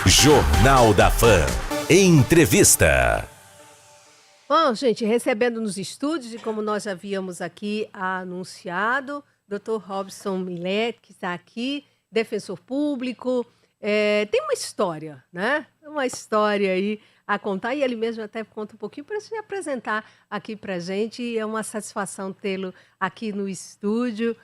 Jornal da Fã. Entrevista. Bom, gente, recebendo nos estúdios, e como nós já havíamos aqui anunciado, Dr. Robson Milet, que está aqui, defensor público, tem uma história, né? Uma história aí a contar, e ele mesmo até conta um pouquinho para se apresentar aqui para a gente. E é uma satisfação tê-lo aqui no estúdio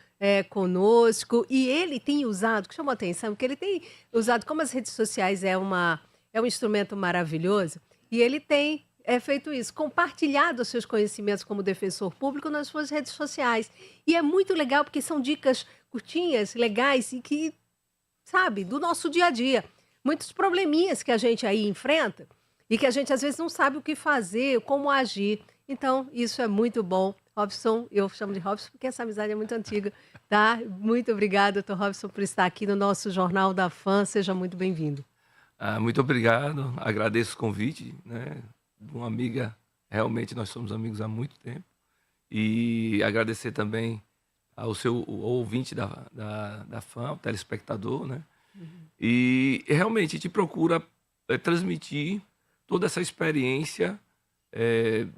conosco. E ele tem usado, que chamou a atenção, que ele tem usado, como as redes sociais é um instrumento maravilhoso, e ele tem feito isso, compartilhado os seus conhecimentos como defensor público nas suas redes sociais. E é muito legal porque são dicas curtinhas, legais e que, sabe, do nosso dia a dia. Muitos probleminhas que a gente aí enfrenta e que a gente às vezes não sabe o que fazer, como agir. Então, isso é muito bom. Robson, eu chamo de Robson porque essa amizade é muito antiga, tá? Muito obrigada, doutor Robson, por estar aqui no nosso Jornal da Fã. Seja muito bem-vindo. Muito obrigado, agradeço o convite, né? De uma amiga, realmente nós somos amigos há muito tempo. E agradecer também ao ouvinte da Fã, o telespectador, né? E realmente a gente procura transmitir toda essa experiência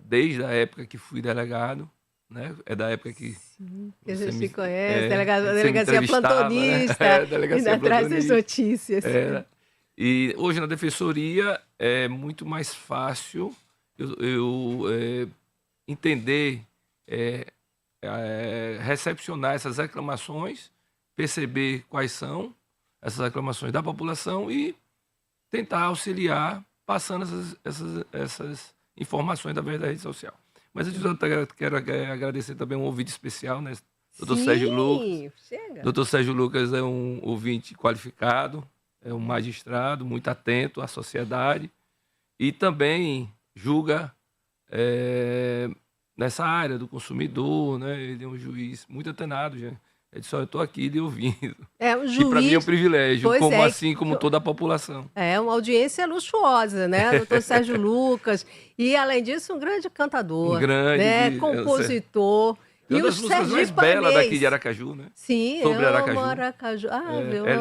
desde a época que fui delegado, né? É da época que sim, a gente se conhece, delegacia plantonista, né? Delegacia indo atrás das notícias. E hoje na defensoria é muito mais fácil eu entender, recepcionar essas reclamações, perceber quais são essas reclamações da população e tentar auxiliar passando essas informações através da rede social. Mas eu quero agradecer também um ouvinte especial, né? Dr. Sérgio Lucas. Dr. Sérgio Lucas é um ouvinte qualificado, é um magistrado muito atento à sociedade e também julga nessa área do consumidor, né? Ele é um juiz muito antenado, já. Ele disse, eu estou aqui lhe ouvindo. Um juiz, e para mim é um privilégio, como toda a população. É uma audiência luxuosa, né? Doutor Sérgio Lucas. E, além disso, um grande cantador. Um grande, né? Compositor. E uma das músicas mais belas daqui de Aracaju, né? Sim, sobre Aracaju. Aracaju.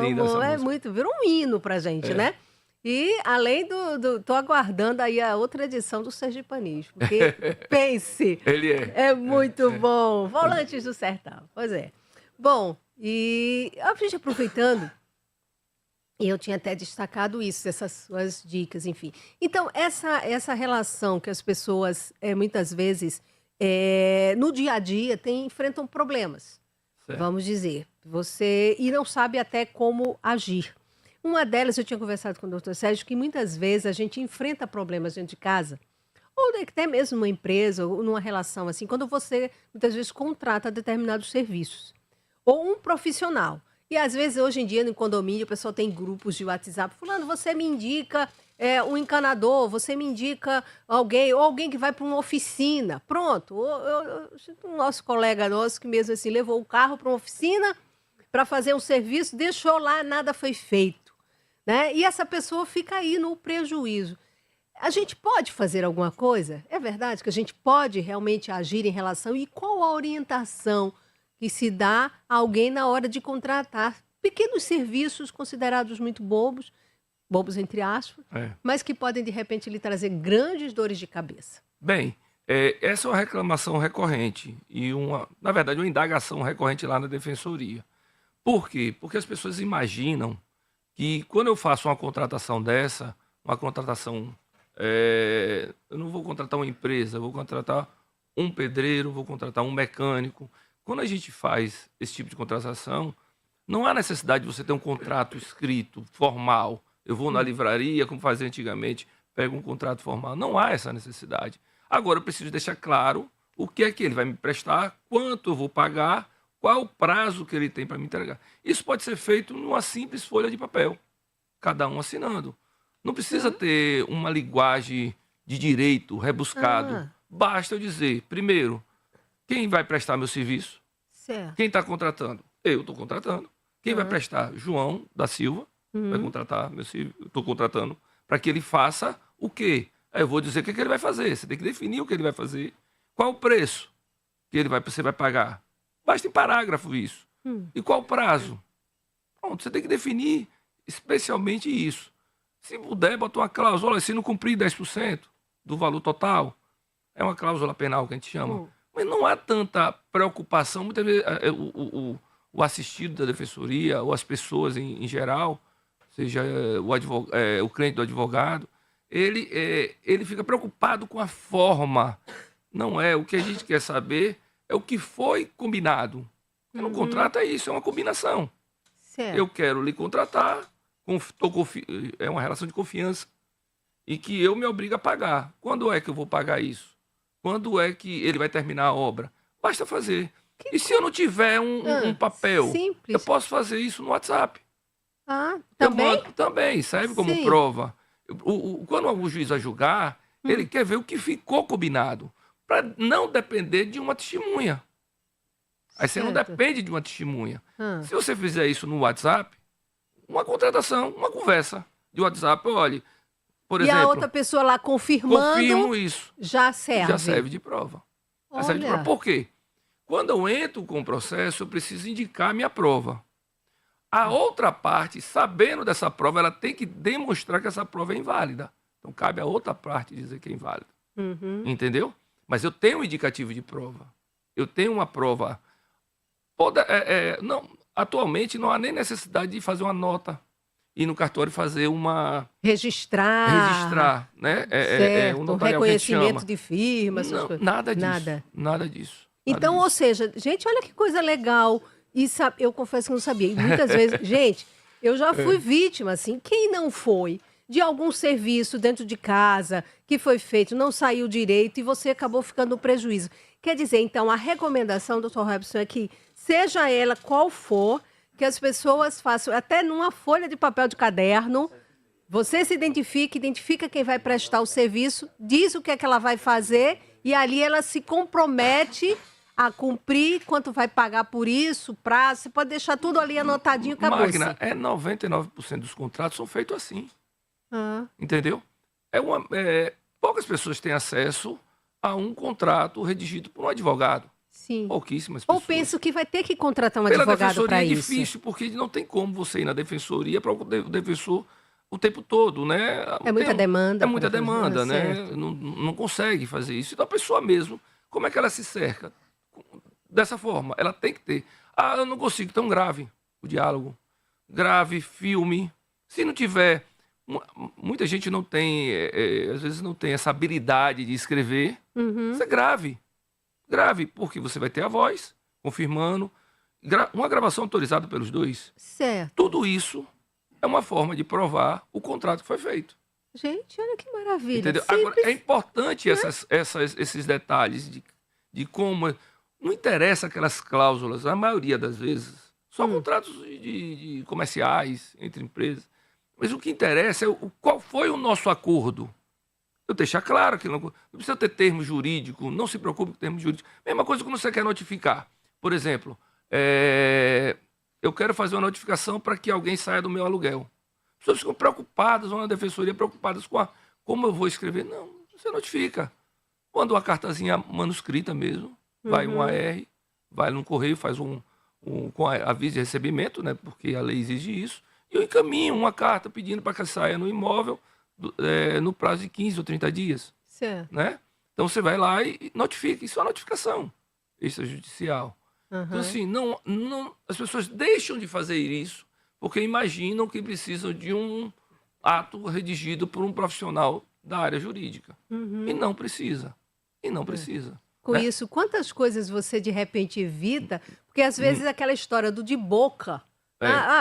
Linda essa música. Muito, virou um hino pra gente, né? E, além tô aguardando aí a outra edição do Sergipanismo, porque, pense, ele é muito bom. Volantes do Sertão, pois é. Bom, e a gente aproveitando, e eu tinha até destacado isso, essas suas dicas, enfim. Então, essa relação que as pessoas, muitas vezes, no dia a dia, enfrentam problemas, certo. Vamos dizer, e não sabe até como agir. Uma delas, eu tinha conversado com o doutor Sérgio, que muitas vezes a gente enfrenta problemas dentro de casa, ou até mesmo numa empresa, ou numa relação assim, quando você, muitas vezes, contrata determinados serviços. Ou um profissional. E, às vezes, hoje em dia, no condomínio, o pessoal tem grupos de WhatsApp. Fulano, você me indica um encanador, você me indica alguém, ou alguém que vai para uma oficina. Pronto. Um nosso colega nosso que mesmo assim levou o carro para uma oficina para fazer um serviço, deixou lá, nada foi feito. Né? E essa pessoa fica aí no prejuízo. A gente pode fazer alguma coisa? É verdade que a gente pode realmente agir em relação? E qual a orientação que se dá a alguém na hora de contratar pequenos serviços considerados muito bobos entre aspas, mas que podem, de repente, lhe trazer grandes dores de cabeça? Bem, essa é uma reclamação recorrente e, na verdade, uma indagação recorrente lá na defensoria. Por quê? Porque as pessoas imaginam que quando eu faço uma contratação dessa, uma contratação... eu não vou contratar uma empresa, eu vou contratar um pedreiro, vou contratar um mecânico. Quando a gente faz esse tipo de contratação, não há necessidade de você ter um contrato escrito, formal. Eu vou na livraria, como fazia antigamente, pego um contrato formal. Não há essa necessidade. Agora, eu preciso deixar claro o que é que ele vai me prestar, quanto eu vou pagar, qual o prazo que ele tem para me entregar. Isso pode ser feito numa simples folha de papel, cada um assinando. Não precisa ter uma linguagem de direito rebuscado. Basta eu dizer, primeiro, quem vai prestar meu serviço? Certo. Quem está contratando? Eu estou contratando. Quem vai prestar? João da Silva vai contratar meu serviço. Eu estou contratando para que ele faça o quê? Aí eu vou dizer o que ele vai fazer. Você tem que definir o que ele vai fazer. Qual o preço que você vai pagar? Basta em parágrafo isso. E qual o prazo? Pronto, você tem que definir especialmente isso. Se puder, bota uma cláusula, olha, se não cumprir 10% do valor total, é uma cláusula penal que a gente chama. Mas não há tanta preocupação, muitas vezes o assistido da defensoria, ou as pessoas em geral, seja o cliente do advogado, ele fica preocupado com a forma. Não é. O que a gente quer saber é o que foi combinado. No contrato é isso, é uma combinação. Certo. Eu quero lhe contratar, é uma relação de confiança, e que eu me obrigo a pagar. Quando é que eu vou pagar isso? Quando é que ele vai terminar a obra? Basta fazer. E se eu não tiver um papel, simples. eu posso fazer isso no WhatsApp. Também? Também, serve como Sim. prova. Quando o juiz vai julgar, ele quer ver o que ficou combinado, para não depender de uma testemunha. Aí você não Certo. depende de uma testemunha. Se você fizer isso no WhatsApp, uma contratação, uma conversa de WhatsApp, olha, por E exemplo, a outra pessoa lá confirmando confirmo isso, já serve. já serve de prova. Já serve de Olha. prova. Por quê? Quando eu entro com o processo, eu preciso indicar a minha prova. A outra parte, sabendo dessa prova, ela tem que demonstrar que essa prova é inválida. Então, cabe a outra parte dizer que é inválida. Entendeu? Mas eu tenho um indicativo de prova. Eu tenho uma prova. Não, atualmente, não há nem necessidade de fazer uma nota. Ir no cartório fazer Registrar, né? certo, Um notarial que a gente reconhecimento chama. de firma, essas Não, coisas. nada disso. Nada. Nada disso. Então, ou seja, gente, olha que coisa legal. E eu confesso que não sabia. E muitas vezes, gente, eu já fui vítima, assim. Quem não foi de algum serviço dentro de casa que foi feito, não saiu direito e você acabou ficando no prejuízo? Quer dizer, então, a recomendação, doutor Robson, é que, seja ela qual for, que as pessoas façam, até numa folha de papel de caderno, você se identifica quem vai prestar o serviço, diz o que é que ela vai fazer e ali ela se compromete a cumprir, quanto vai pagar por isso, prazo, você pode deixar tudo ali anotadinho, acabou. Magna, 99% dos contratos são feitos assim. Ah, Entendeu? Poucas pessoas têm acesso a um contrato redigido por um advogado. sim. Pouquíssimas Ou pessoas. penso que vai ter que contratar um Pela advogado defensoria para é isso. difícil, porque não tem como você ir na defensoria para o defensor o tempo todo, né? É muita demanda. É muita pra fazer, demanda, né? certo. Não consegue fazer isso. Então a pessoa mesmo, como é que ela se cerca? Dessa forma, ela tem que ter. Eu não consigo, tão grave o diálogo. Grave, filme. Se não tiver... Muita gente não tem, às vezes não tem essa habilidade de escrever. Isso é grave. Grave, porque você vai ter a voz, confirmando, uma gravação autorizada pelos dois. Certo. Tudo isso é uma forma de provar o contrato que foi feito. Gente, olha que maravilha. Entendeu? Simples. Agora, é importante esses detalhes de como... Não interessa aquelas cláusulas, a maioria das vezes, só contratos de comerciais entre empresas. Mas o que interessa é qual foi o nosso acordo. Eu deixar claro que não precisa ter termo jurídico, não se preocupe com termo jurídico. Mesma coisa quando você quer notificar. Por exemplo, eu quero fazer uma notificação para que alguém saia do meu aluguel. As pessoas ficam preocupadas, vão na defensoria preocupadas com como eu vou escrever. Não, você notifica. Manda uma cartazinha manuscrita mesmo, vai um AR, vai no correio, faz com aviso de recebimento, né, porque a lei exige isso, e eu encaminho uma carta pedindo para que saia no imóvel no prazo de 15 ou 30 dias. Certo. Né? Então você vai lá e notifica. Isso é uma notificação extrajudicial. Então, assim, as pessoas deixam de fazer isso porque imaginam que precisam de um ato redigido por um profissional da área jurídica. E não precisa. Com né? isso, quantas coisas você de repente evita? Porque às vezes aquela história do de boca.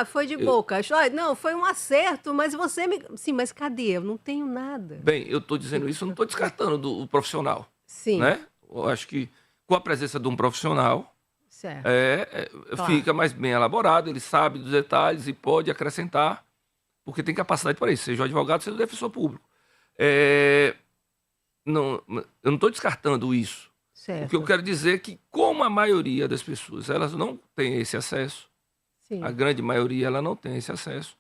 Foi de boca. Não, foi um acerto, mas você me... Sim, mas cadê? Eu não tenho nada. Bem, eu estou dizendo isso, eu não estou descartando do profissional. Sim. Né? Eu acho que com a presença de um profissional, Certo. Claro. Fica mais bem elaborado, ele sabe dos detalhes e pode acrescentar, porque tem capacidade para isso, seja o advogado, seja o defensor público. Eu não estou descartando isso. Certo. O que eu quero dizer é que, como a maioria das pessoas elas não tem esse acesso, Sim. a grande maioria ela não tem esse acesso,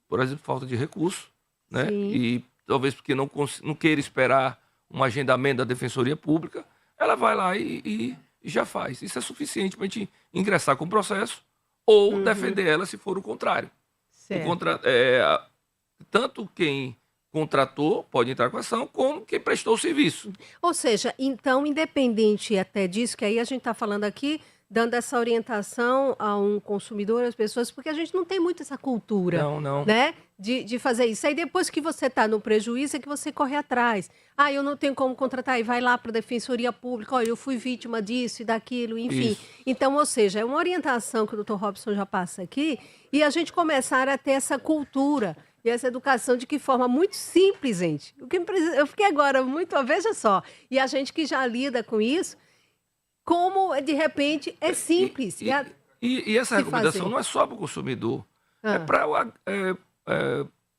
por exemplo, falta de recurso, né? Sim. E talvez porque não queira esperar um agendamento da Defensoria Pública, ela vai lá e já faz. Isso é suficiente para a gente ingressar com o processo ou defender ela se for o contrário. Certo. Tanto quem contratou pode entrar com ação, como quem prestou o serviço. Ou seja, então, independente até disso, que aí a gente está falando aqui, dando essa orientação a um consumidor, às pessoas, porque a gente não tem muito essa cultura, Não, não. né, de fazer isso. Aí depois que você está no prejuízo, é que você corre atrás. Ah, eu não tenho como contratar, e vai lá para a Defensoria Pública, olha, eu fui vítima disso e daquilo, enfim. Isso. Então, ou seja, é uma orientação que o doutor Robson já passa aqui, e a gente começar a ter essa cultura e essa educação de que forma muito simples, gente. Eu fiquei agora muito, veja só, e a gente que já lida com isso, como de repente é simples. E essa se recomendação fazer. não é só para o consumidor, é Ah, para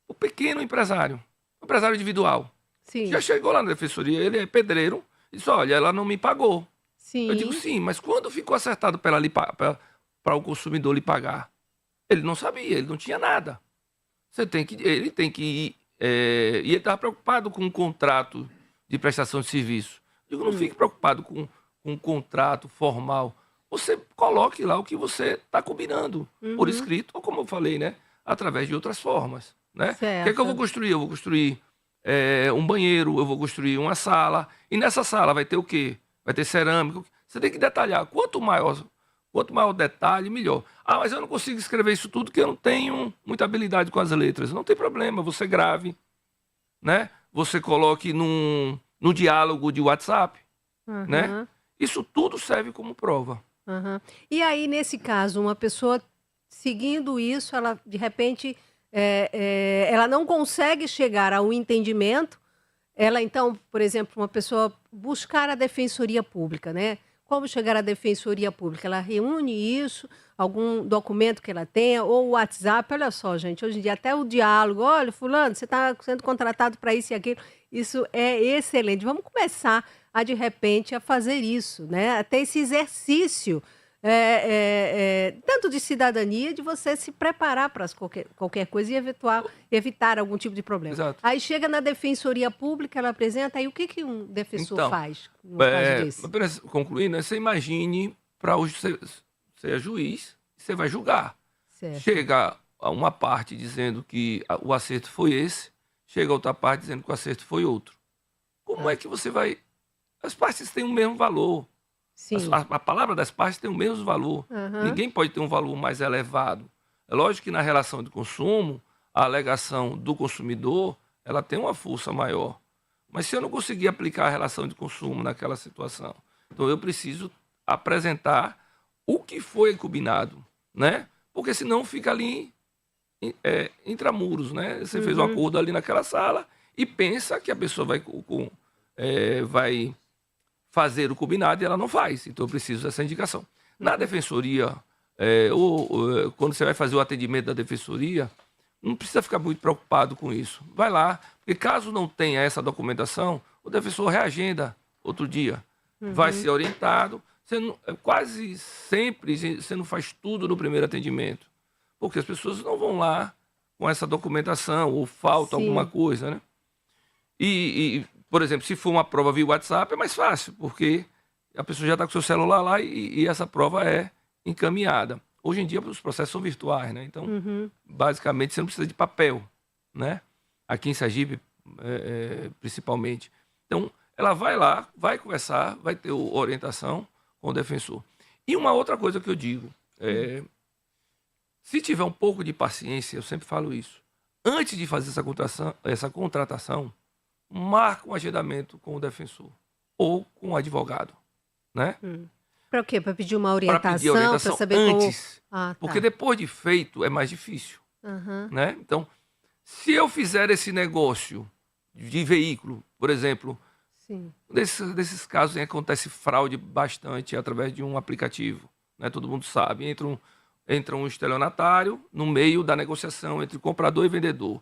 o pequeno empresário, o empresário individual. sim, Já chegou lá na defensoria, ele é pedreiro, e disse, olha, ela não me pagou. Eu digo, sim, sim, mas quando ficou acertado para o consumidor lhe pagar? Ele não sabia, ele não tinha nada. Ele tem que ir, e ele estava preocupado com um contrato de prestação de serviço. Eu digo, não fique preocupado com um contrato formal. Você coloque lá o que você está combinando, por escrito, ou como eu falei, né? Através de outras formas. Né? O que é que eu vou certo. construir? Eu vou construir um banheiro, eu vou construir uma sala. E nessa sala vai ter o quê? Vai ter cerâmica. Você tem que detalhar. Quanto maior o detalhe, melhor. Ah, mas eu não consigo escrever isso tudo porque eu não tenho muita habilidade com as letras. Não tem problema, você grave, né? Você coloque num diálogo de WhatsApp, né? Aham, Isso tudo serve como prova. aham. E aí, nesse caso, uma pessoa seguindo isso, ela de repente ela não consegue chegar a um entendimento. Ela, então, por exemplo, uma pessoa buscar a Defensoria Pública, né? Como chegar à Defensoria Pública? Ela reúne isso, algum documento que ela tenha, ou o WhatsApp. Olha só, gente, hoje em dia até o diálogo. Olha, fulano, você está sendo contratado para isso e aquilo. Isso é excelente. Vamos começar de repente, a fazer isso, né? Até esse exercício, tanto de cidadania, de você se preparar para qualquer coisa e evitar algum tipo de problema. Exato. Aí chega na Defensoria Pública, ela apresenta, aí o que um defensor Então, faz no caso desse? apenas concluindo, né, você imagine você é juiz, você vai julgar. Certo. Chega a uma parte dizendo que o acerto foi esse, chega a outra parte dizendo que o acerto foi outro. Como é que você vai... As partes têm o mesmo valor. Sim. A palavra das partes tem o mesmo valor. Aham. Ninguém pode ter um valor mais elevado. É lógico que na relação de consumo, a alegação do consumidor, ela tem uma força maior. Mas se eu não conseguir aplicar a relação de consumo naquela situação, então eu preciso apresentar o que foi combinado, né? Porque senão fica ali intramuros, né? Você fez um acordo ali naquela sala e pensa que a pessoa vai fazer o combinado e ela não faz. Então eu preciso dessa indicação. Na defensoria, quando você vai fazer o atendimento da defensoria, não precisa ficar muito preocupado com isso. Vai lá, porque caso não tenha essa documentação, o defensor reagenda outro dia. Vai ser orientado. Quase sempre você não faz tudo no primeiro atendimento, porque as pessoas não vão lá com essa documentação ou falta Sim. alguma coisa, né? Por exemplo, se for uma prova via WhatsApp, é mais fácil, porque a pessoa já está com o seu celular lá e essa prova é encaminhada. Hoje em dia, os processos são virtuais, né? Então, basicamente, você não precisa de papel, né? Aqui em Sergipe, principalmente. Então, ela vai lá, vai conversar, vai ter orientação com o defensor. E uma outra coisa que eu digo, se tiver um pouco de paciência, eu sempre falo isso, antes de fazer essa contratação, marca um agendamento com o defensor ou com o advogado, né? Para o quê? Para pedir uma Para pedir orientação, para orientação saber antes, como... Ah, tá. porque depois de feito é mais difícil, Aham. né? Então, se eu fizer esse negócio de veículo, por exemplo, Sim. desses casos em que acontece fraude bastante através de um aplicativo, né? Todo mundo sabe, entra um estelionatário no meio da negociação entre comprador e vendedor.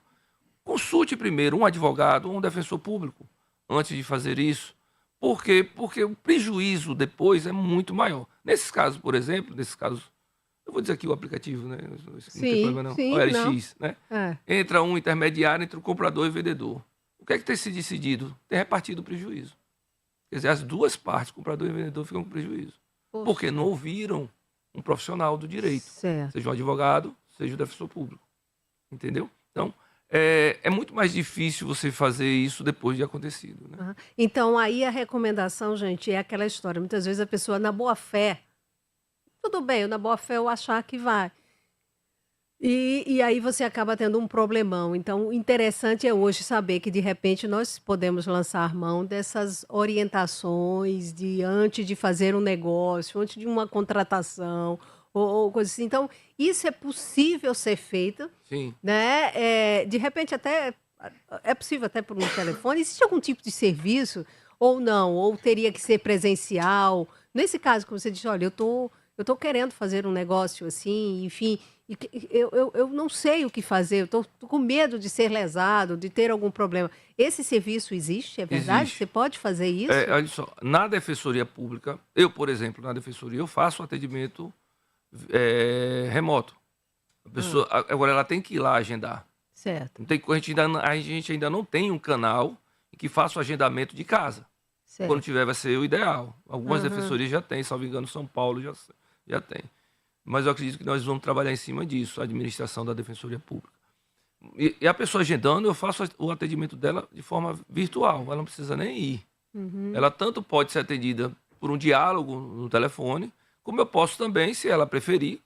Consulte primeiro um advogado ou um defensor público antes de fazer isso. Por quê? Porque o prejuízo depois é muito maior. Nesses casos, por exemplo, eu vou dizer aqui o aplicativo, né? Não tem problema não. sim, O LX, né? É. Entra um intermediário entre o comprador e o vendedor. O que é que tem se decidido? Tem repartido o prejuízo. Quer dizer, as duas partes, comprador e vendedor, ficam com prejuízo. Poxa. Porque não ouviram um profissional do direito. Certo. Seja um advogado, seja o defensor público. entendeu? Então, é muito mais difícil você fazer isso depois de acontecido, né? Aham. Então, aí a recomendação, gente, é aquela história. Muitas vezes a pessoa, na boa fé, tudo bem, na boa fé eu achar que vai. E aí você acaba tendo um problemão. Então, o interessante é hoje saber que, de repente, nós podemos lançar mão dessas orientações de antes de fazer um negócio, antes de uma contratação, ou coisa assim. Então, isso é possível ser feito, Sim. né? De repente, até é possível até por um telefone. Existe algum tipo de serviço ou não? Ou teria que ser presencial? Nesse caso que você disse, olha, eu tô querendo fazer um negócio assim, enfim, eu não sei o que fazer, eu tô com medo de ser lesado, de ter algum problema. Esse serviço existe, é verdade? Você Existe. pode fazer isso? Olha só, na Defensoria Pública, eu, por exemplo, na Defensoria, eu faço atendimento remoto. A pessoa, agora, ela tem que ir lá agendar. Certo, Não tem, a gente ainda não tem um canal em que faça o agendamento de casa. Quando certo. tiver, vai ser o ideal. Algumas Aham. defensorias já têm, salvo engano, São Paulo já tem. Mas eu acredito que nós vamos trabalhar em cima disso, a administração da Defensoria Pública. E a pessoa agendando, eu faço o atendimento dela de forma virtual, ela não precisa nem ir. Uhum. Ela tanto pode ser atendida por um diálogo no telefone, como eu posso também, se ela preferir,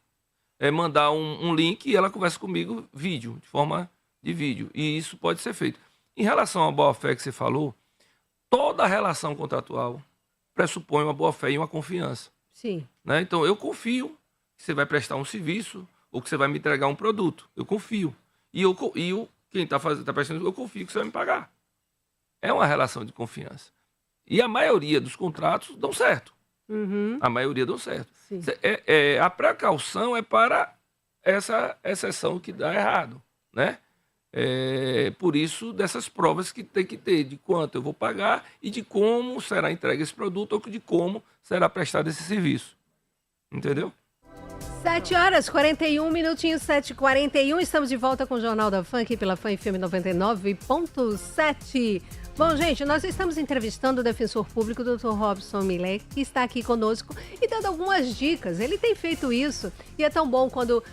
mandar um link e ela conversa comigo vídeo, de forma de vídeo. E isso pode ser feito. Em relação à boa-fé que você falou, toda relação contratual pressupõe uma boa-fé e uma confiança, Sim. né? Então, eu confio que você vai prestar um serviço ou que você vai me entregar um produto. Eu confio. Quem está prestando, eu confio que você vai me pagar. É uma relação de confiança. E a maioria dos contratos dão certo. Uhum. A maioria dão certo. Sim. A precaução é para essa exceção que dá errado, né? Por isso, dessas provas que tem que ter, de quanto eu vou pagar e de como será entregue esse produto ou de como será prestado esse serviço. Entendeu? 7h41, minutinhos, 7h41. Estamos de volta com o Jornal da Fã, aqui pela Fã FM 99.7. Bom, gente, nós estamos entrevistando o defensor público, Dr. Robson Millet, que está aqui conosco e dando algumas dicas. Ele tem feito isso e é tão bom quando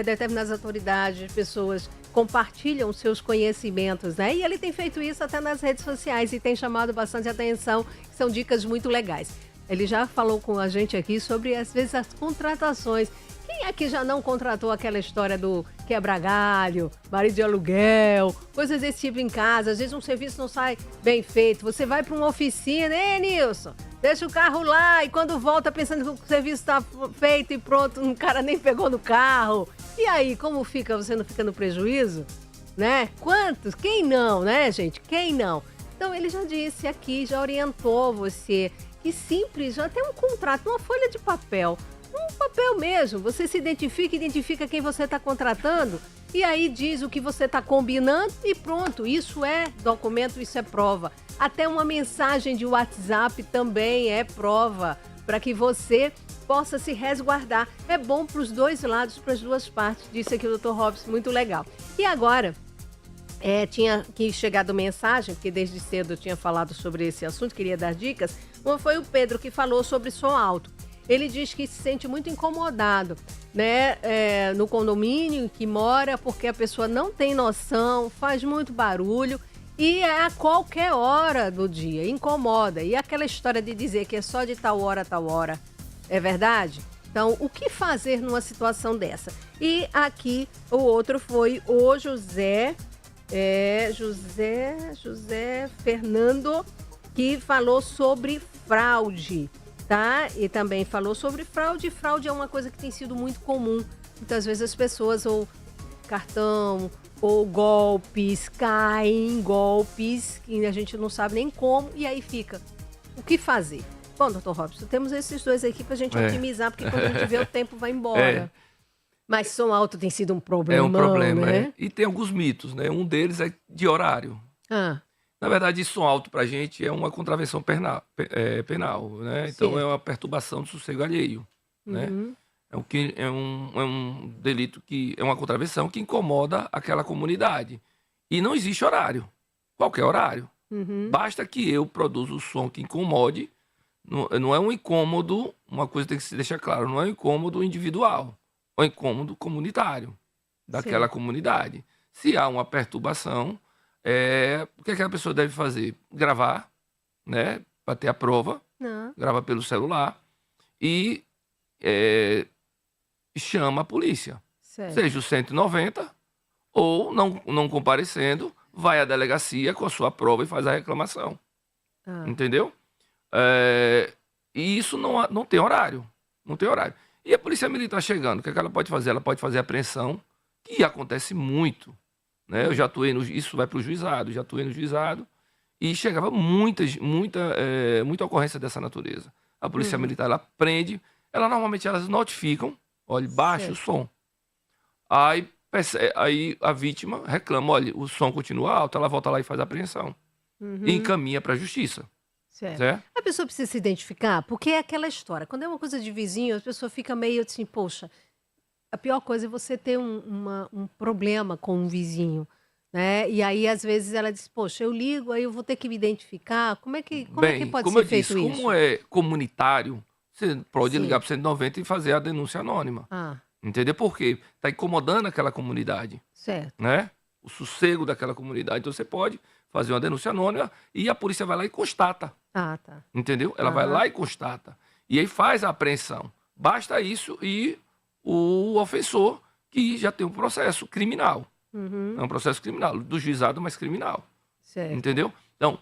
determinadas autoridades, pessoas compartilham seus conhecimentos, né? E ele tem feito isso até nas redes sociais e tem chamado bastante atenção, são dicas muito legais. Ele já falou com a gente aqui sobre, às vezes, as contratações. Quem aqui já não contratou aquela história do quebra-galho, marido de aluguel, coisas desse tipo em casa? Às vezes um serviço não sai bem feito. Você vai para uma oficina, Nilson, deixa o carro lá e quando volta pensando que o serviço está feito e pronto, um cara nem pegou no carro. E aí, como fica? Você não fica no prejuízo? Né? Quantos? Quem não, né, gente? Quem não? Então, ele já disse aqui, já orientou você que simples, já tem um contrato, uma folha de papel. Um papel mesmo, você se identifica quem você está contratando e aí diz o que você está combinando e pronto, isso é documento, isso é prova. Até uma mensagem de WhatsApp também é prova para que você possa se resguardar. É bom para os dois lados, para as duas partes, disse aqui o Dr. Robson, muito legal. E agora, tinha que chegado mensagem, porque desde cedo eu tinha falado sobre esse assunto, queria dar dicas. Uma foi o Pedro que falou sobre som alto. Ele diz que se sente muito incomodado, né, no condomínio em que mora, porque a pessoa não tem noção, faz muito barulho e é a qualquer hora do dia, incomoda. E aquela história de dizer que é só de tal hora, é verdade? Então, o que fazer numa situação dessa? E aqui o outro foi o José Fernando, que falou sobre fraude. Tá? E também falou sobre fraude. Fraude é uma coisa que tem sido muito comum. Muitas vezes as pessoas ou cartão ou golpes, caem em golpes que a gente não sabe nem como e aí fica. O que fazer? Bom, doutor Robson, temos esses dois aqui pra gente otimizar, porque quando a gente vê o tempo vai embora. Mas som alto tem sido um problema. É um problema, né? E tem alguns mitos, né? Um deles é de horário. Na verdade, som alto para a gente é uma contravenção penal, né? Então, Sim. é uma perturbação do sossego alheio, né? É um delito que é uma contravenção que incomoda aquela comunidade. E não existe horário, qualquer horário. Basta que eu produza o som que incomode. Não é um incômodo, uma coisa tem que se deixar claro, não é um incômodo individual, é um incômodo comunitário daquela comunidade. Se há uma perturbação, o que aquela pessoa deve fazer? Gravar, né, para ter a prova, Não. grava pelo celular e chama a polícia. Certo. Seja o 190 ou, não comparecendo, vai à delegacia com a sua prova e faz a reclamação. Ah. Entendeu? E isso não tem horário. Não tem horário. E a polícia militar chegando, o que ela pode fazer? Ela pode fazer apreensão, que acontece muito. Né? Eu já atuei isso vai para o juizado, já atuei no juizado, e chegava muita ocorrência dessa natureza. A polícia militar, ela prende, normalmente elas notificam, olha, baixa o som. Aí a vítima reclama, olha, o som continua alto, ela volta lá e faz a apreensão. E encaminha para a justiça. Certo. A pessoa precisa se identificar, porque é aquela história. Quando é uma coisa de vizinho, a pessoa fica meio assim, poxa, a pior coisa é você ter um problema com um vizinho, né? E aí, às vezes, ela diz, poxa, eu ligo, aí eu vou ter que me identificar. Como é que pode ser feito isso? Como é comunitário, você pode Sim. ligar para o 190 e fazer a denúncia anônima. Ah, Entendeu? Por quê? Está incomodando aquela comunidade, certo. né? O sossego daquela comunidade. Então, você pode fazer uma denúncia anônima e a polícia vai lá e constata. Ah, tá. Entendeu? Ela vai lá e constata. E aí faz a apreensão. Basta isso e o ofensor, que já tem um processo criminal. É um processo criminal, do juizado, mas criminal. Certo. Entendeu? Então,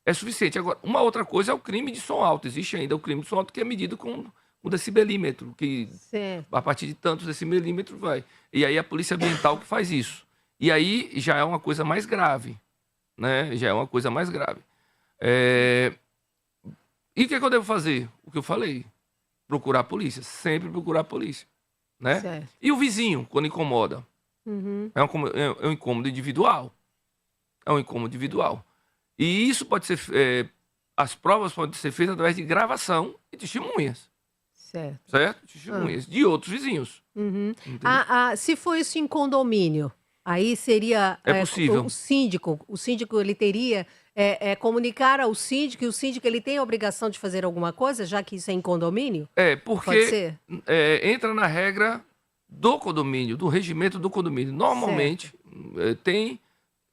é suficiente. Agora, uma outra coisa é o crime de som alto. Existe ainda o crime de som alto que é medido com o decibelímetro, que Certo. a partir de tantos decibelímetros vai. E aí a polícia ambiental que faz isso. E aí já é uma coisa mais grave. Né? Já é uma coisa mais grave. E o que eu devo fazer? O que eu falei. Procurar a polícia. Sempre procurar a polícia. Né? Certo. E o vizinho, quando incomoda? É um incômodo individual. É um incômodo individual. E isso pode ser... as provas podem ser feitas através de gravação e testemunhas. Certo. Certo? Testemunhas de outros vizinhos. Se for isso em condomínio, aí seria... É possível. O síndico ele teria... comunicar ao síndico, e o síndico ele tem a obrigação de fazer alguma coisa, já que isso é em condomínio? Pode Porque ser? entra na regra do condomínio, do regimento do condomínio. Normalmente, tem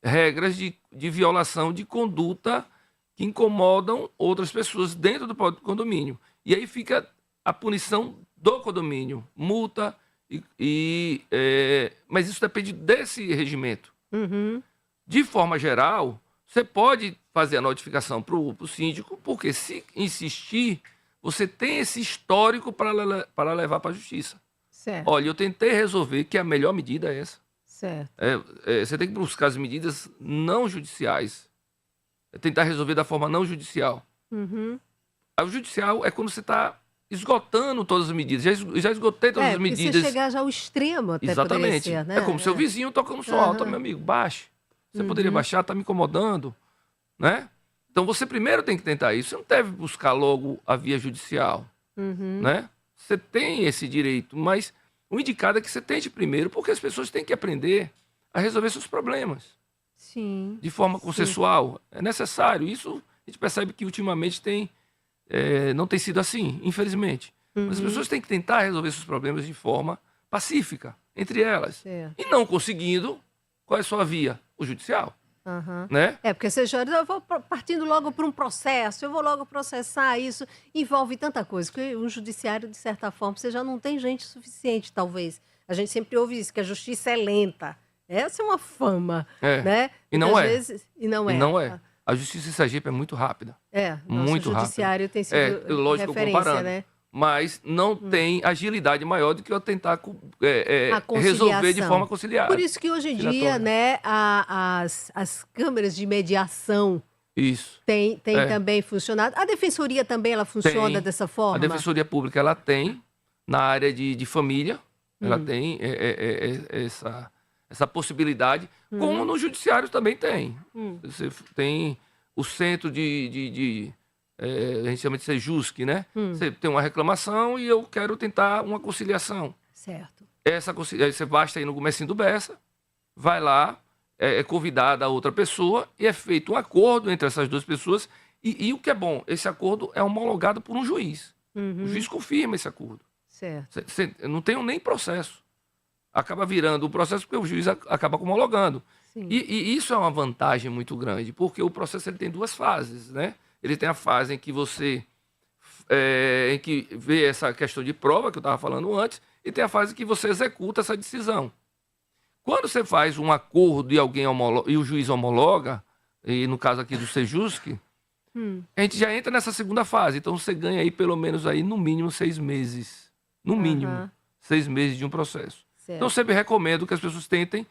regras de violação de conduta que incomodam outras pessoas dentro do próprio condomínio. E aí fica a punição do condomínio, multa, mas isso depende desse regimento. De forma geral, você pode fazer a notificação para o síndico, porque se insistir, você tem esse histórico para levar para a justiça. Certo. Olha, eu tentei resolver que a melhor medida é essa. Certo. Você tem que buscar as medidas não judiciais. Tentar resolver da forma não judicial. O judicial é quando você está esgotando todas as medidas. Já esgotei todas as medidas. Você chegar já ao extremo até Exatamente. poderia ser, né? É como seu vizinho tocando som alto. Meu amigo, baixe. Você poderia baixar, está me incomodando. Né? Então você primeiro tem que tentar isso. Você não deve buscar logo a via judicial. Né? Você tem esse direito, mas o indicado é que você tente primeiro, porque as pessoas têm que aprender a resolver seus problemas. Sim. De forma consensual. É necessário. Isso a gente percebe que ultimamente não tem sido assim, infelizmente. Mas as pessoas têm que tentar resolver seus problemas de forma pacífica, entre elas. Certo. E não conseguindo, qual é a sua via? O judicial. Né? Porque você já... Eu vou partindo logo para um processo, eu vou logo processar isso. Envolve tanta coisa, porque o judiciário, de certa forma, você já não tem gente suficiente, talvez. A gente sempre ouve isso, que a justiça é lenta. Essa é uma fama, né? E não é. E não é. E não é. A justiça em Sergipe é muito rápida. Muito rápida. O judiciário tem sido lógico, referência, comparando. né? Mas não tem agilidade maior do que eu tentar resolver de forma conciliar. Por isso que hoje em dia, né, as câmeras de mediação tem também funcionado. A defensoria também ela funciona dessa forma? A defensoria pública ela tem, na área de família, ela tem essa possibilidade, como no judiciário também tem. Você tem o centro a gente chama de Sejusc, né? Você tem uma reclamação e eu quero tentar uma conciliação. Certo. Você basta ir no comecinho do Bessa, vai lá, é convidada a outra pessoa e é feito um acordo entre essas duas pessoas. E o que é bom, esse acordo é homologado por um juiz. O juiz confirma esse acordo. Certo. Eu não tenho nem processo. acaba virando o processo porque o juiz acaba homologando. Sim. E isso é uma vantagem muito grande, porque o processo ele tem duas fases, né? Ele tem a fase em que você em que vê essa questão de prova que eu estava falando antes, e tem a fase que você executa essa decisão. Quando você faz um acordo e e o juiz homologa, e no caso aqui do Sejusc, a gente já entra nessa segunda fase. Então você ganha aí pelo menos aí no mínimo 6 meses. No mínimo 6 meses de um processo. Certo. Então eu sempre recomendo que as pessoas tentem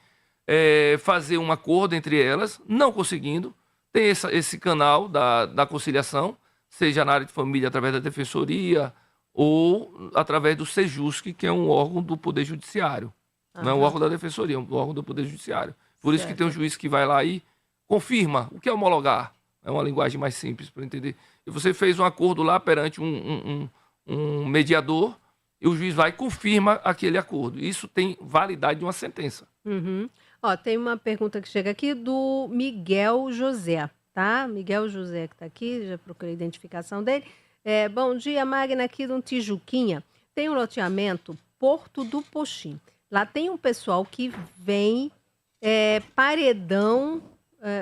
fazer um acordo entre elas, não conseguindo. Tem esse canal da conciliação, seja na área de família através da defensoria ou através do Sejusc, que é um órgão do Poder Judiciário. Não é um órgão da defensoria, é um órgão do Poder Judiciário. Por isso que tem um juiz que vai lá e confirma o que é homologar. É uma linguagem mais simples para entender. E você fez um acordo lá perante um mediador e o juiz vai e confirma aquele acordo. Isso tem validade de uma sentença. Ó, tem uma pergunta que chega aqui do Miguel José, tá? Miguel José que está aqui, já procurei a identificação dele. Bom dia, Magna, aqui do Tijuquinha. Tem um loteamento Porto do Poxim. Lá tem um pessoal que vem paredão,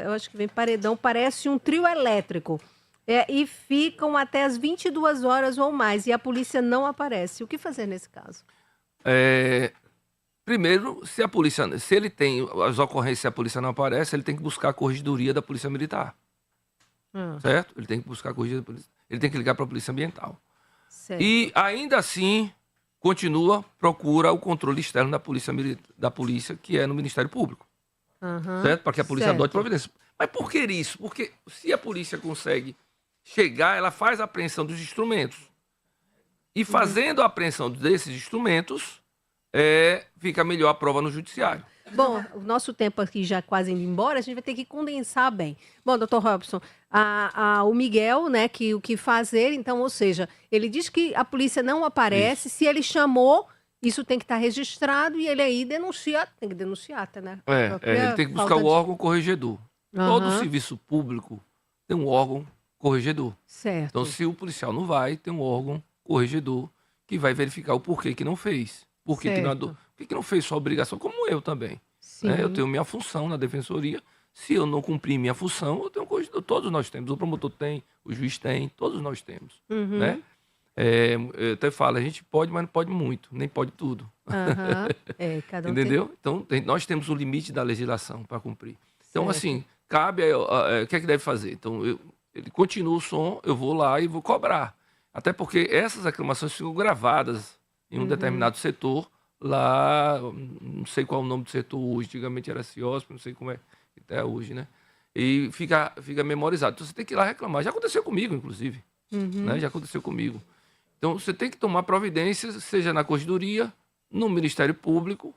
eu acho que vem paredão, parece um trio elétrico. E ficam até as 22 horas ou mais, e a polícia não aparece. O que fazer nesse caso? Primeiro, se ele tem as ocorrências e a polícia não aparece, ele tem que buscar a corregedoria da Polícia Militar. Certo? Ele tem que buscar a corregedoria da polícia. Ele tem que ligar para a Polícia Ambiental. Certo. E ainda assim, procura o controle externo da polícia, que é no Ministério Público. Certo? Para que a polícia adote providência. Mas por que isso? Porque se a polícia consegue chegar, ela faz a apreensão dos instrumentos. E fazendo a apreensão desses instrumentos, fica melhor a prova no judiciário. Bom, o nosso tempo aqui já quase indo embora, a gente vai ter que condensar bem. Bom, doutor Robson, o Miguel, né, que o que fazer, então, ou seja, ele diz que a polícia não aparece, se ele chamou, isso tem que estar registrado e ele aí tem que denunciar, até, né? Ele tem que buscar o órgão corregedor. Todo serviço público tem um órgão corregedor. Certo. Então, se o policial não vai, tem um órgão corregedor que vai verificar o porquê que não fez. Por que não fez sua obrigação, como eu também. Eu tenho minha função na defensoria. Se eu não cumprir minha função, eu tenho um corregedor. Todos nós temos. O promotor tem, o juiz tem, todos nós temos. Né? Eu até falo, a gente pode, mas não pode muito, nem pode tudo. Cada um entendeu? Então, nós temos o limite da legislação para cumprir. Então, assim, cabe o que é que deve fazer? Então, ele continua o som, eu vou lá e vou cobrar. Até porque essas reclamações ficam gravadas em um determinado setor, lá, não sei qual é o nome do setor hoje, antigamente era CIOSP, não sei como é até hoje, né? E fica memorizado. Então, você tem que ir lá reclamar. Já aconteceu comigo, inclusive. Né? Já aconteceu comigo. Então, você tem que tomar providências, seja na corregedoria, no Ministério Público,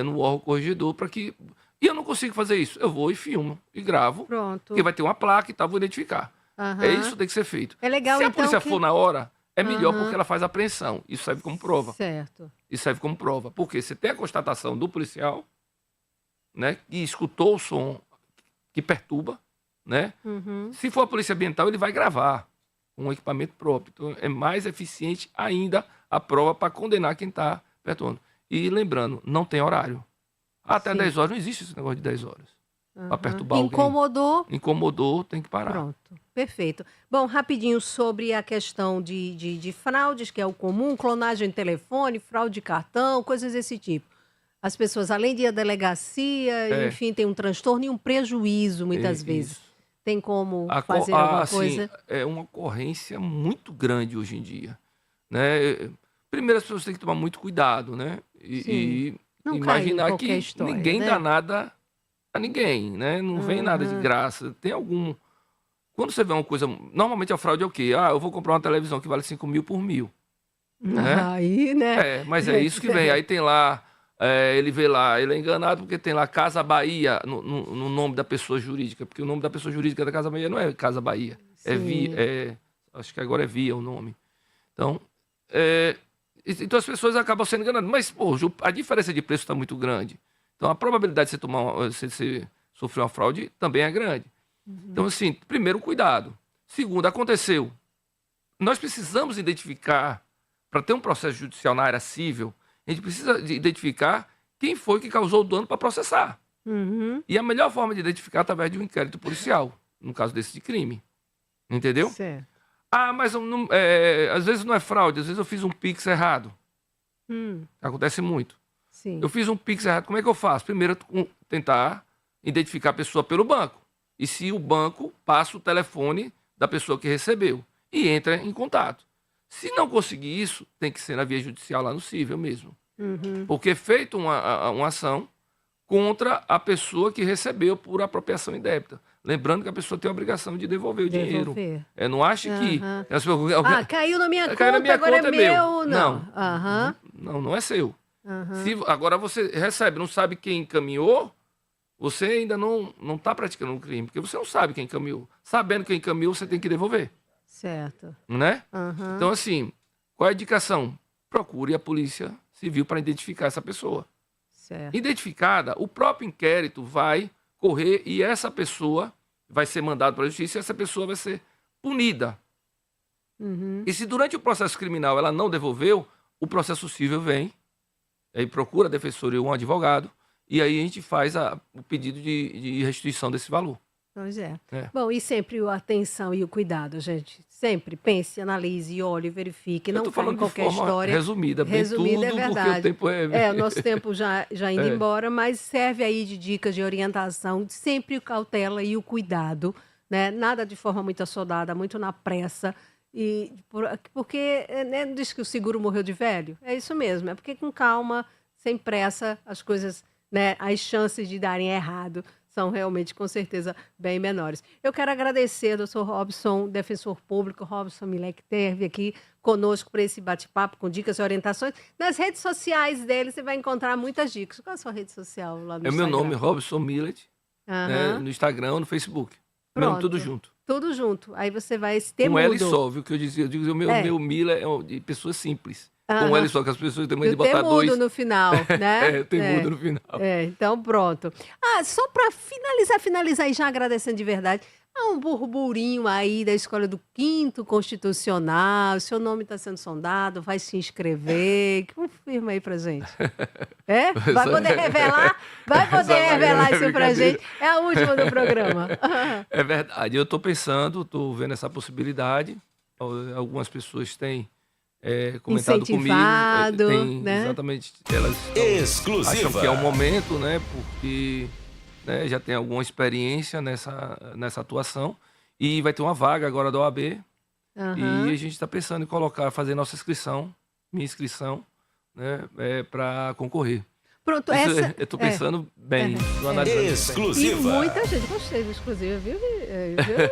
no órgão corregedor, para que... E eu não consigo fazer isso. Eu vou e filmo, e gravo. Pronto. Porque vai ter uma placa e tal, vou identificar. Isso que tem que ser feito. É legal, se a então, polícia for na hora, é melhor porque ela faz a apreensão. Isso serve como prova. Certo. Isso serve como prova. Porque você tem a constatação do policial, né, que escutou o som que perturba, né? Se for a polícia ambiental, ele vai gravar com um equipamento próprio. Então, é mais eficiente ainda a prova para condenar quem está perturbando. E lembrando, não tem horário. Até 10 horas, não existe esse negócio de 10 horas. Para perturbar Incomodou. Incomodou, tem que parar. Pronto, perfeito. Bom, rapidinho sobre a questão de fraudes, que é o comum, clonagem de telefone, fraude de cartão, coisas desse tipo. As pessoas, além de ir à delegacia, enfim, tem um transtorno e um prejuízo, muitas vezes. Isso. Tem como fazer alguma coisa? É uma ocorrência muito grande hoje em dia. Né? Primeiro, as pessoas têm que tomar muito cuidado, né? E não imaginar que história, ninguém né? dá nada a ninguém, né? Não vem nada de graça. Tem algum... Quando você vê uma coisa... Normalmente a fraude é o quê? Eu vou comprar uma televisão que vale 5 mil por 1.000. Né? Aí, né? Mas é isso que vem. Aí tem lá... ele vê lá, ele é enganado porque tem lá Casa Bahia no nome da pessoa jurídica. Porque o nome da pessoa jurídica da Casa Bahia não é Casa Bahia. Acho que agora é Via o nome. Então... Então as pessoas acabam sendo enganadas. Mas, pô, a diferença de preço está muito grande. Então a probabilidade de você sofrer uma fraude também é grande. Então, assim, primeiro, cuidado. Segundo, aconteceu. Nós precisamos identificar, para ter um processo judicial na área civil, a gente precisa identificar quem foi que causou o dano para processar. Uhum. E a melhor forma de identificar é através de um inquérito policial, no caso desse de crime. Entendeu? Certo. Ah, mas às vezes não é fraude, às vezes eu fiz um Pix errado. Acontece muito. Sim. Eu fiz um Pix errado, como é que eu faço? Primeiro, tentar identificar a pessoa pelo banco. E se o banco passa o telefone da pessoa que recebeu e entra em contato. Se não conseguir isso, tem que ser na via judicial lá no cível mesmo. Uhum. Porque é feita uma ação contra a pessoa que recebeu por apropriação indébita. Lembrando que a pessoa tem a obrigação de devolver o dinheiro. Não ache que... Caiu na minha caiu conta, na minha agora conta, é meu. Não. Uhum. Não é seu. Uhum. Agora você recebe, não sabe quem encaminhou, você ainda não está praticando um crime, porque você não sabe quem encaminhou. Sabendo quem encaminhou, você tem que devolver. Certo. Né? Uhum. Então, assim, qual é a indicação? Procure a polícia civil para identificar essa pessoa. Certo. Identificada, o próprio inquérito vai correr e essa pessoa vai ser mandada para a justiça e essa pessoa vai ser punida. Uhum. E se durante o processo criminal ela não devolveu, o processo civil vem, aí procura a defensoria ou um advogado, e aí a gente faz o pedido de restituição desse valor. Pois é. É. Bom, e sempre a atenção e o cuidado, gente. Sempre pense, analise, olhe, verifique. Não caia em qualquer história. Resumida, bem Resumida, tudo, é porque verdade. o tempo é... O nosso tempo já indo embora, mas serve aí de dicas de orientação, sempre o cautela e o cuidado, né? Nada de forma muito assodada, muito na pressa. Porque não diz que o seguro morreu de velho? É isso mesmo, é porque com calma, sem pressa, as coisas, né? As chances de darem errado são realmente, com certeza, bem menores. Eu quero agradecer ao doutor Robson, defensor público, Robson Millet, que esteve aqui conosco para esse bate-papo com dicas e orientações. Nas redes sociais dele, você vai encontrar muitas dicas. Qual é a sua rede social lá no Instagram? É o meu nome, Robson Millet, né, no Instagram, no Facebook. Mesmo, tudo junto. Tudo junto. Aí você vai se ter com L só, viu? Que eu digo, o meu Millet é de pessoas simples. Com L só, que as pessoas têm medo de botar dois. Tem mudo no final, né? Tem mudo no final. Então pronto. Só para finalizar e já agradecendo de verdade, há um burburinho aí da Escola do 5º Constitucional, seu nome está sendo sondado, vai se inscrever, confirma aí pra gente. Vai poder revelar? Vai poder revelar isso pra gente? É a última do programa. É verdade, eu estou pensando, estou vendo essa possibilidade, algumas pessoas têm comentado comigo, né? Exatamente, elas acham que é o momento, né? Porque já tem alguma experiência nessa atuação e vai ter uma vaga agora da OAB e a gente está pensando em fazer nossa inscrição, minha inscrição, né? Para concorrer. Pronto, eu estou pensando bem, exclusiva. E muita gente, gostei do exclusivo, viu?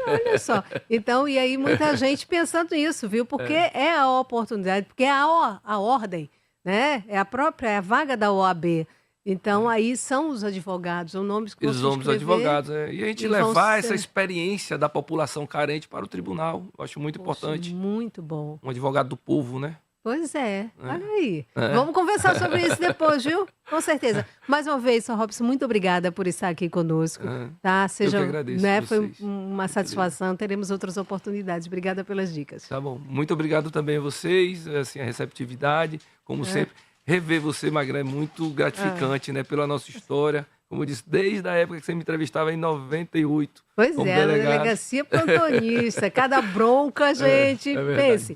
Olha só. Então, e aí muita gente pensando nisso, viu? Porque é a oportunidade, porque é a ordem, né? É a vaga da OAB. Então, aí são os advogados, são nomes que Os nomes dos advogados, E a gente levar essa experiência da população carente para o tribunal, eu acho muito importante. Muito bom. Um advogado do povo, né? Pois olha aí. Vamos conversar sobre isso depois, viu? Com certeza. Mais uma vez, Sr. Robson, muito obrigada por estar aqui conosco. Tá? Eu que agradeço, né? Foi uma satisfação, teremos outras oportunidades. Obrigada pelas dicas. Tá bom. Muito obrigado também a vocês, assim, a receptividade, como sempre. Rever você, Magrã, é muito gratificante, né? Pela nossa história. Como eu disse, desde a época que você me entrevistava em 98. Pois é, na delegacia plantonista. Cada bronca, gente. Pense.